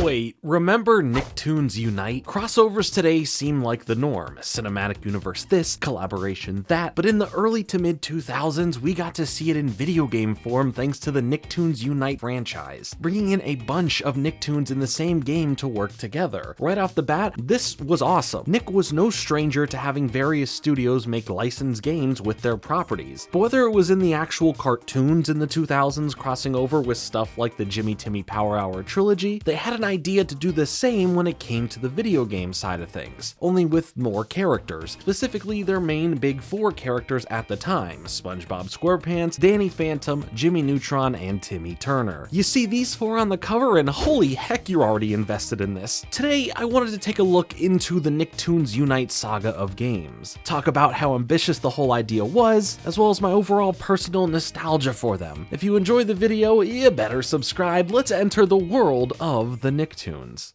Wait, remember Nicktoons Unite? Crossovers today seem like the norm. Cinematic universe this, collaboration that, but in the early to mid 2000s, we got to see it in video game form thanks to the Nicktoons Unite franchise, bringing in a bunch of Nicktoons in the same game to work together. Right off the bat, this was awesome. Nick was no stranger to having various studios make licensed games with their properties, but whether it was in the actual cartoons in the 2000s crossing over with stuff like the Jimmy Timmy Power Hour trilogy, they had an idea to do the same when it came to the video game side of things, only with more characters, specifically their main big four characters at the time: SpongeBob SquarePants, Danny Phantom, Jimmy Neutron, and Timmy Turner. You see these four on the cover and holy heck, you're already invested in this. Today, I wanted to take a look into the Nicktoons Unite saga of games, talk about how ambitious the whole idea was, as well as my overall personal nostalgia for them. If you enjoyed the video, you better subscribe. Let's enter the world of the Nicktoons.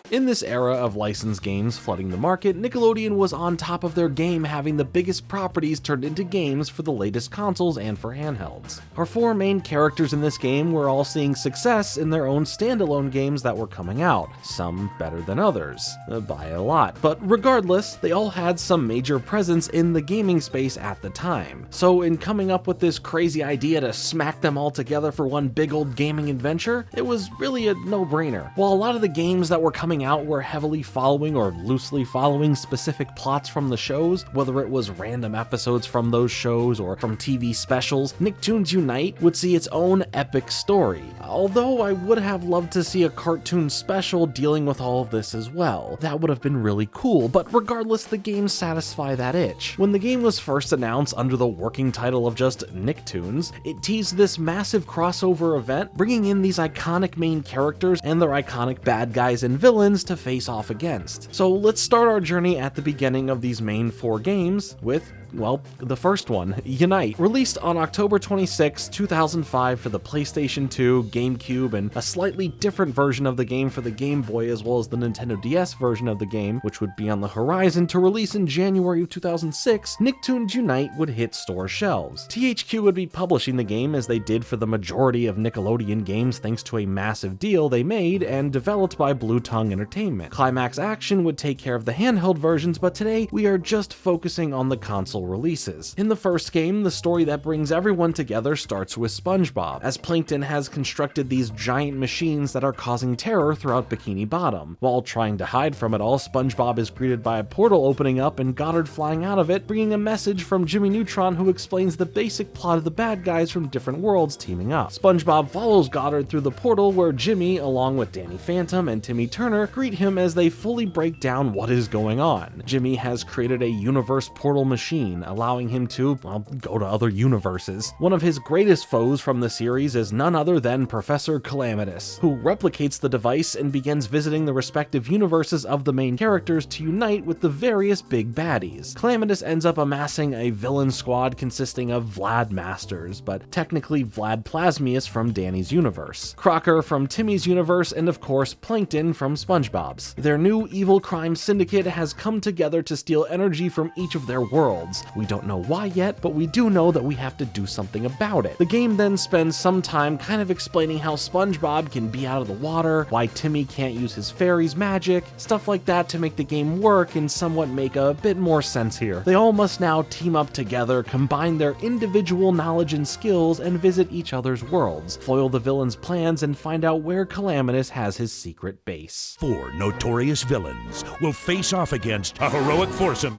In this era of licensed games flooding the market, Nickelodeon was on top of their game, having the biggest properties turned into games for the latest consoles and for handhelds. Our four main characters in this game were all seeing success in their own standalone games that were coming out, some better than others, by a lot. But regardless, they all had some major presence in the gaming space at the time. So in coming up with this crazy idea to smack them all together for one big old gaming adventure, it was really a no-brainer. While a lot of the games that were coming out were heavily following or loosely following specific plots from the shows, whether it was random episodes from those shows or from TV specials, Nicktoons Unite would see its own epic story. Although I would have loved to see a cartoon special dealing with all of this as well. That would have been really cool, but regardless, the games satisfy that itch. When the game was first announced under the working title of just Nicktoons, it teased this massive crossover event, bringing in these iconic main characters and their iconic bad guys and villains to face off against. So let's start our journey at the beginning of these main four games with, well, the first one, Unite. Released on October 26, 2005 for the PlayStation 2, GameCube, and a slightly different version of the game for the Game Boy, as well as the Nintendo DS version of the game, which would be on the horizon to release in January of 2006, Nicktoons Unite would hit store shelves. THQ would be publishing the game as they did for the majority of Nickelodeon games thanks to a massive deal they made and developed by Blue Tongue Entertainment. Climax Action would take care of the handheld versions, but today we are just focusing on the console releases. In the first game, the story that brings everyone together starts with SpongeBob, as Plankton has constructed these giant machines that are causing terror throughout Bikini Bottom. While trying to hide from it all, SpongeBob is greeted by a portal opening up and Goddard flying out of it, bringing a message from Jimmy Neutron who explains the basic plot of the bad guys from different worlds teaming up. SpongeBob follows Goddard through the portal where Jimmy, along with Danny Phantom and Timmy Turner, greet him as they fully break down what is going on. Jimmy has created a universe portal machine, allowing him to, well, go to other universes. One of his greatest foes from the series is none other than Professor Calamitous, who replicates the device and begins visiting the respective universes of the main characters to unite with the various big baddies. Calamitous ends up amassing a villain squad consisting of Vlad Masters, but technically Vlad Plasmius from Danny's universe, Crocker from Timmy's universe, and of course Plankton from SpongeBob's. Their new evil crime syndicate has come together to steal energy from each of their worlds. We don't know why yet, but we do know that we have to do something about it. The game then spends some time kind of explaining how SpongeBob can be out of the water, why Timmy can't use his fairy's magic, stuff like that to make the game work and somewhat make a bit more sense here. They all must now team up together, combine their individual knowledge and skills, and visit each other's worlds, foil the villain's plans, and find out where Calamitous has his secret base. Four notorious villains will face off against a heroic foursome.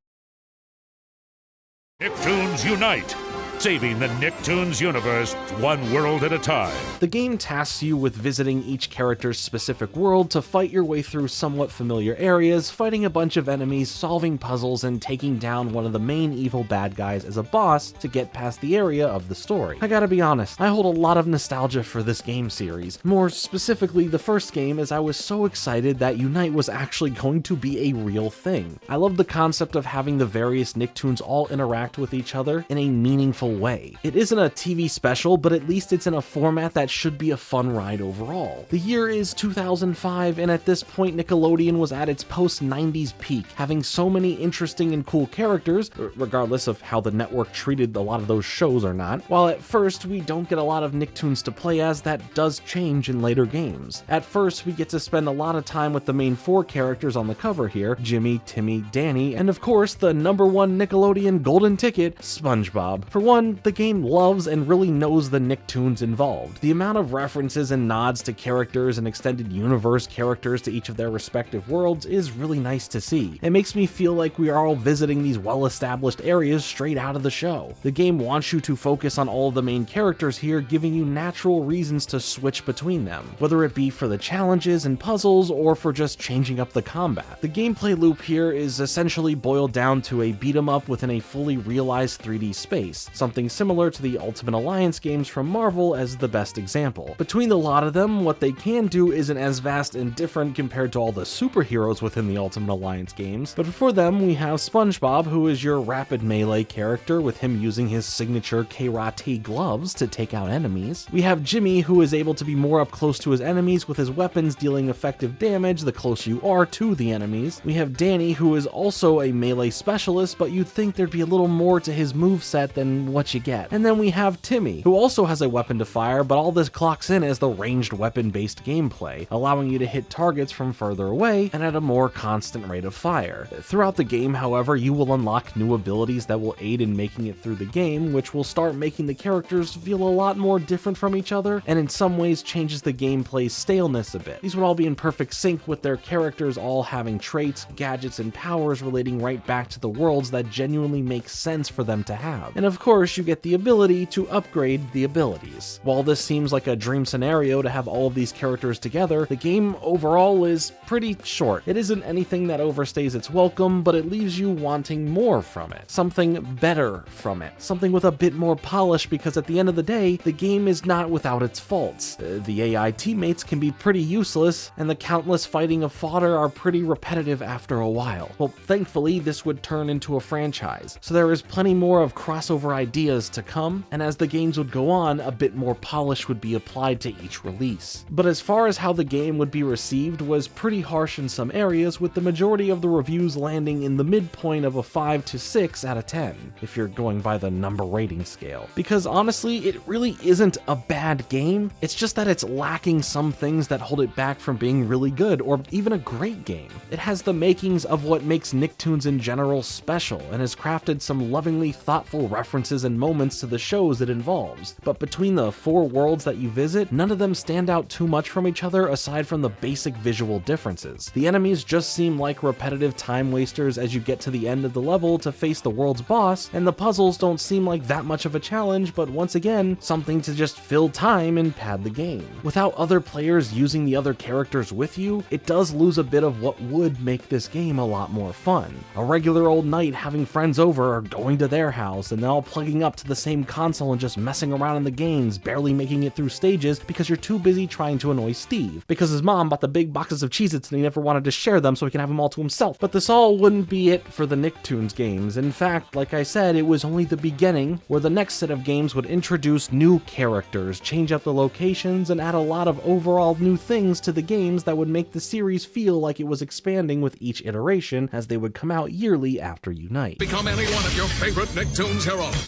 Nicktoons Unite, saving the Nicktoons universe one world at a time. The game tasks you with visiting each character's specific world to fight your way through somewhat familiar areas, fighting a bunch of enemies, solving puzzles, and taking down one of the main evil bad guys as a boss to get past the area of the story. I gotta be honest, I hold a lot of nostalgia for this game series, more specifically the first game, as I was so excited that Unite was actually going to be a real thing. I love the concept of having the various Nicktoons all interact with each other in a meaningful whimsical way. It isn't a TV special, but at least it's in a format that should be a fun ride overall. The year is 2005, and at this point Nickelodeon was at its post-90s peak, having so many interesting and cool characters, regardless of how the network treated a lot of those shows or not. While at first we don't get a lot of Nicktoons to play as, that does change in later games. At first we get to spend a lot of time with the main four characters on the cover here, Jimmy, Timmy, Danny, and of course the #1 Nickelodeon golden ticket, SpongeBob. For one, the game loves and really knows the Nicktoons involved. The amount of references and nods to characters and extended universe characters to each of their respective worlds is really nice to see. It makes me feel like we are all visiting these well-established areas straight out of the show. The game wants you to focus on all of the main characters here, giving you natural reasons to switch between them, whether it be for the challenges and puzzles or for just changing up the combat. The gameplay loop here is essentially boiled down to a beat-em-up within a fully realized 3D space, something similar to the Ultimate Alliance games from Marvel as the best example. Between the lot of them, what they can do isn't as vast and different compared to all the superheroes within the Ultimate Alliance games, but for them we have SpongeBob, who is your rapid melee character with him using his signature karate gloves to take out enemies. We have Jimmy, who is able to be more up close to his enemies with his weapons dealing effective damage the closer you are to the enemies. We have Danny, who is also a melee specialist, but you'd think there'd be a little more to his moveset than what you get. And then we have Timmy, who also has a weapon to fire, but all this clocks in as the ranged weapon-based gameplay, allowing you to hit targets from further away and at a more constant rate of fire. Throughout the game, however, you will unlock new abilities that will aid in making it through the game, which will start making the characters feel a lot more different from each other, and in some ways changes the gameplay's staleness a bit. These would all be in perfect sync with their characters all having traits, gadgets, and powers relating right back to the worlds that genuinely make sense for them to have. And of course, you get the ability to upgrade the abilities. While this seems like a dream scenario to have all of these characters together, the game overall is pretty short. It isn't anything that overstays its welcome, but it leaves you wanting more from it. Something better from it. Something with a bit more polish, because at the end of the day, the game is not without its faults. The AI teammates can be pretty useless, and the countless fighting of fodder are pretty repetitive after a while. Well, thankfully, this would turn into a franchise, so there is plenty more of crossover ideas to come, and as the games would go on, a bit more polish would be applied to each release. But as far as how the game would be received was pretty harsh in some areas, with the majority of the reviews landing in the midpoint of a 5 to 6 out of 10, if you're going by the number rating scale. Because honestly, it really isn't a bad game, it's just that it's lacking some things that hold it back from being really good or even a great game. It has the makings of what makes Nicktoons in general special, and has crafted some lovingly thoughtful references and moments to the shows it involves. But between the four worlds that you visit, none of them stand out too much from each other aside from the basic visual differences. The enemies just seem like repetitive time wasters as you get to the end of the level to face the world's boss, and the puzzles don't seem like that much of a challenge, but once again, something to just fill time and pad the game. Without other players using the other characters with you, it does lose a bit of what would make this game a lot more fun. A regular old night having friends over or going to their house and then all plugging up to the same console and just messing around in the games, barely making it through stages because you're too busy trying to annoy Steve, because his mom bought the big boxes of Cheez-Its and he never wanted to share them so he can have them all to himself. But this all wouldn't be it for the Nicktoons games. In fact, like I said, it was only the beginning, where the next set of games would introduce new characters, change up the locations, and add a lot of overall new things to the games that would make the series feel like it was expanding with each iteration as they would come out yearly after Unite. Become any one of your favorite Nicktoons heroes.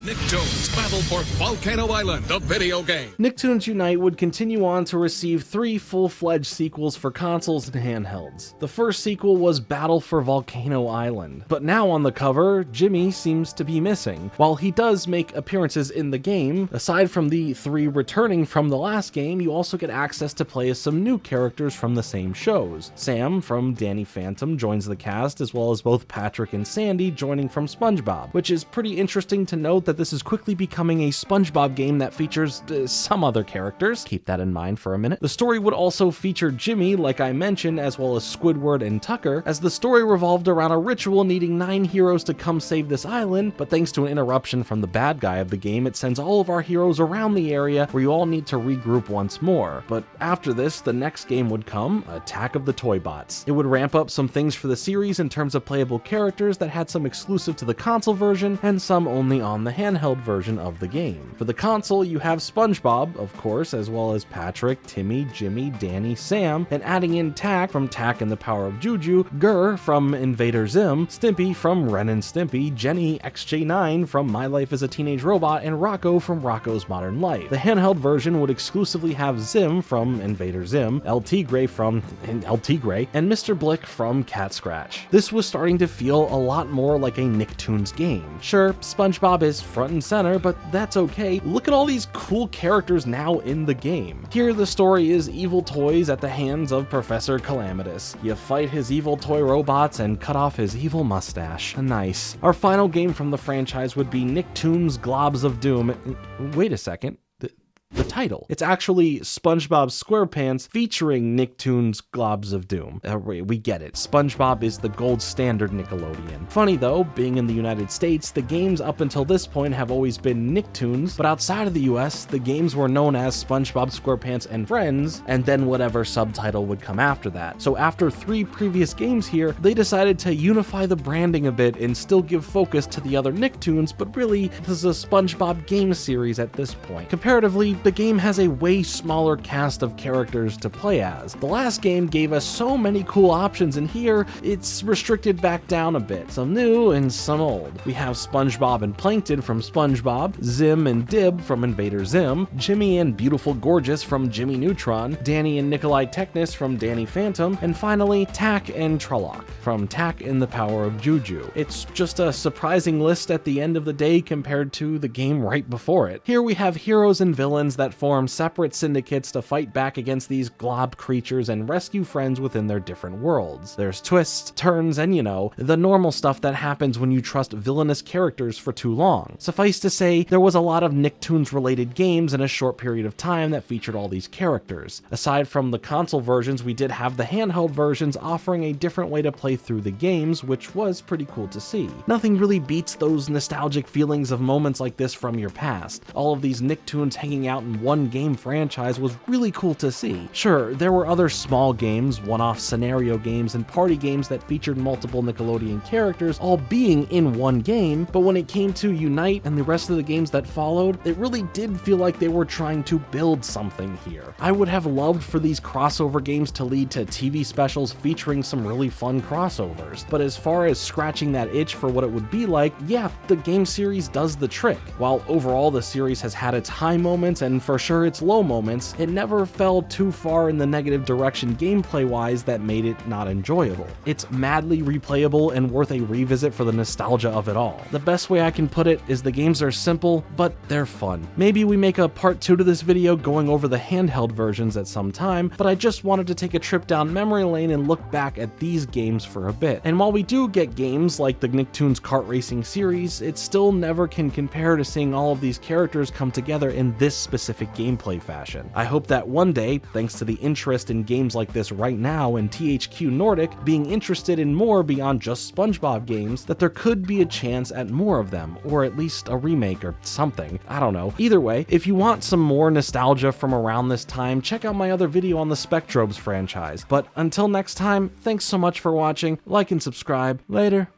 Nicktoons Battle for Volcano Island, the video game. Nicktoons Unite would continue on to receive 3 full-fledged sequels for consoles and handhelds. The first sequel was Battle for Volcano Island, but now on the cover, Jimmy seems to be missing. While he does make appearances in the game, aside from the 3 returning from the last game, you also get access to play as some new characters from the same shows. Sam from Danny Phantom joins the cast, as well as both Patrick and Sandy joining from SpongeBob, which is pretty interesting to note that that this is quickly becoming a SpongeBob game that features some other characters. Keep that in mind for a minute. The story would also feature Jimmy, like I mentioned, as well as Squidward and Tucker, as the story revolved around a ritual needing 9 heroes to come save this island, but thanks to an interruption from the bad guy of the game, it sends all of our heroes around the area where you all need to regroup once more. But after this, the next game would come, Attack of the Toy Bots. It would ramp up some things for the series in terms of playable characters that had some exclusive to the console version and some only on the handheld version of the game. For the console, you have SpongeBob, of course, as well as Patrick, Timmy, Jimmy, Danny, Sam, and adding in Tak from Tak and the Power of Juju, Gur from Invader Zim, Stimpy from Ren and Stimpy, Jenny XJ9 from My Life as a Teenage Robot, and Rocco from Rocco's Modern Life. The handheld version would exclusively have Zim from Invader Zim, El Tigre from El Tigre, and Mr. Blick from Cat Scratch. This was starting to feel a lot more like a Nicktoons game. Sure, SpongeBob is front and center, but that's okay. Look at all these cool characters now in the game. Here the story is evil toys at the hands of Professor Calamitous. You fight his evil toy robots and cut off his evil mustache. Nice. Our final game from the franchise would be Nicktoons Globs of Doom. Wait a second. The title. It's actually SpongeBob SquarePants featuring Nicktoons Globs of Doom. We get it. SpongeBob is the gold standard Nickelodeon. Funny though, being in the United States, the games up until this point have always been Nicktoons, but outside of the US, the games were known as SpongeBob SquarePants and Friends, and then whatever subtitle would come after that. So after 3 previous games here, they decided to unify the branding a bit and still give focus to the other Nicktoons, but really, this is a SpongeBob game series at this point. Comparatively, the game has a way smaller cast of characters to play as. The last game gave us so many cool options, and here it's restricted back down a bit. Some new and some old. We have SpongeBob and Plankton from SpongeBob, Zim and Dib from Invader Zim, Jimmy and Beautiful Gorgeous from Jimmy Neutron, Danny and Nikolai Technus from Danny Phantom, and finally Tak and Trolloc from Tak and the Power of Juju. It's just a surprising list at the end of the day compared to the game right before it. Here we have heroes and villains that form separate syndicates to fight back against these glob creatures and rescue friends within their different worlds. There's twists, turns, and the normal stuff that happens when you trust villainous characters for too long. Suffice to say, there was a lot of Nicktoons related games in a short period of time that featured all these characters. Aside from the console versions, we did have the handheld versions offering a different way to play through the games, which was pretty cool to see. Nothing really beats those nostalgic feelings of moments like this from your past. All of these Nicktoons hanging out in one game franchise was really cool to see. Sure, there were other small games, one-off scenario games, and party games that featured multiple Nickelodeon characters all being in one game, but when it came to Unite and the rest of the games that followed, it really did feel like they were trying to build something here. I would have loved for these crossover games to lead to TV specials featuring some really fun crossovers, but as far as scratching that itch for what it would be like, yeah, the game series does the trick. While overall the series has had its high moments and for sure its low moments, it never fell too far in the negative direction gameplay-wise that made it not enjoyable. It's madly replayable and worth a revisit for the nostalgia of it all. The best way I can put it is the games are simple, but they're fun. Maybe we make a part 2 to this video going over the handheld versions at some time, but I just wanted to take a trip down memory lane and look back at these games for a bit. And while we do get games like the Nicktoons kart racing series, it still never can compare to seeing all of these characters come together in this specific gameplay fashion. I hope that one day, thanks to the interest in games like this right now and THQ Nordic being interested in more beyond just SpongeBob games, that there could be a chance at more of them, or at least a remake or something. I don't know. Either way, if you want some more nostalgia from around this time, check out my other video on the Spectrobes franchise. But until next time, thanks so much for watching, like and subscribe. Later.